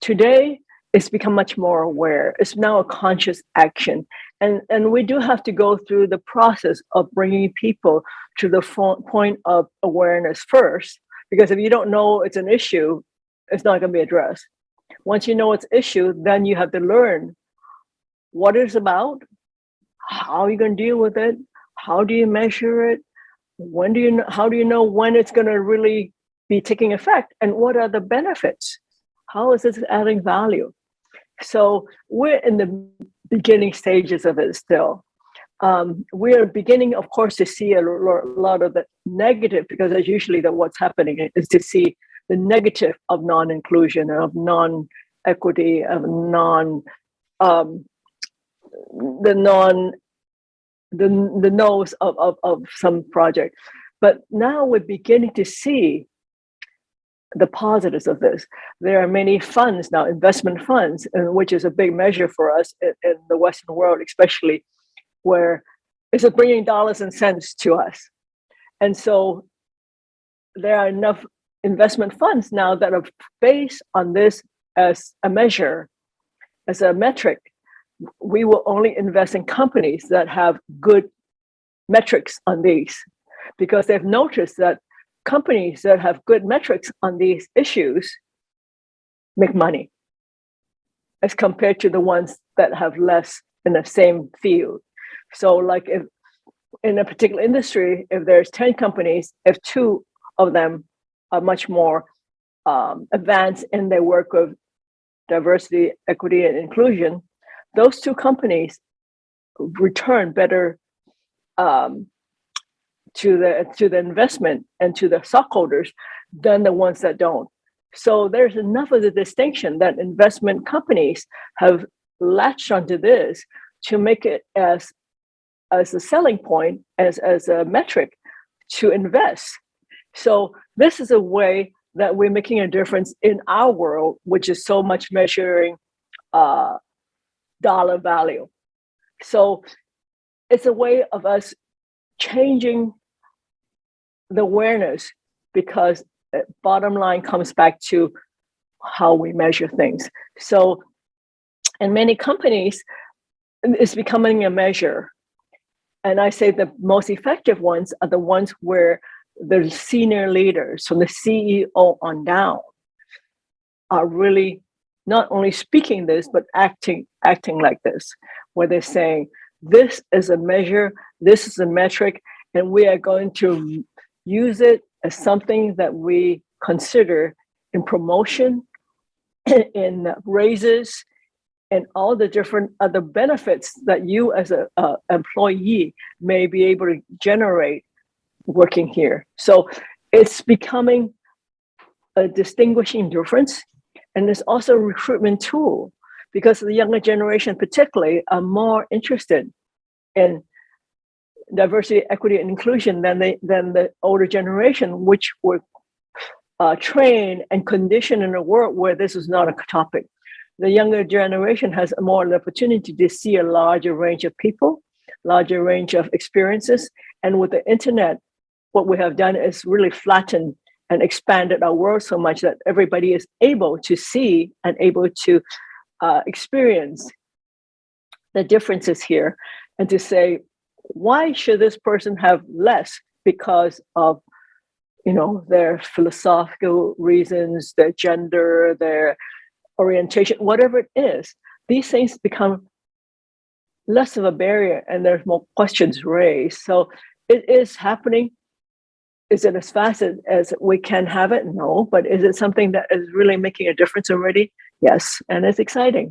today, it's become much more aware. It's now a conscious action. And we do have to go through the process of bringing people to the point of awareness first, because if you don't know it's an issue, it's not going to be addressed. Once you know it's an issue, then you have to learn what it's about, how are you going to deal with it, how do you measure it, how do you know when it's going to really be taking effect, and what are the benefits? How is this adding value? So we're in the beginning stages of it still. We are beginning, of course, to see a lot of the negative, because that's usually what's happening is to see the negative of non-inclusion, of non-equity, of the no's of some project. But now we're beginning to see the positives of this. There are many funds now, investment funds, which is a big measure for us in the Western world, especially, where it's bringing dollars and cents to us. And so there are enough investment funds now that are based on this as a measure, as a metric. We will only invest in companies that have good metrics on these, because they've noticed that companies that have good metrics on these issues make money as compared to the ones that have less in the same field. So like if in a particular industry, if there's 10 companies, if 2 of them are much more advanced in their work of diversity, equity, and inclusion, those 2 companies return better to the investment and to the stockholders than the ones that don't. So there's enough of the distinction that investment companies have latched onto this to make it as a selling point, as a metric to invest. So this is a way that we're making a difference in our world, which is so much measuring dollar value. So it's a way of us changing the awareness, because bottom line comes back to how we measure things. So in many companies, it's becoming a measure. And I say the most effective ones are the ones where the senior leaders, from the CEO on down, are really not only speaking this, but acting like this, where they're saying, this is a measure, this is a metric, and we are going to use it as something that we consider in promotion, in raises, and all the different other benefits that you as an employee may be able to generate working here. So it's becoming a distinguishing difference. And it's also a recruitment tool, because the younger generation particularly are more interested in diversity, equity, and inclusion than the older generation, which were trained and conditioned in a world where this is not a topic. The younger generation has more an opportunity to see a larger range of people, larger range of experiences. And with the internet, what we have done is really flattened and expanded our world so much that everybody is able to see and able to experience the differences here, and to say, why should this person have less because of, their philosophical reasons, their gender, their orientation, whatever it is. These things become less of a barrier, and there's more questions raised. So it is happening. Is it as fast as we can have it? No, but is it something that is really making a difference already? Yes, and it's exciting.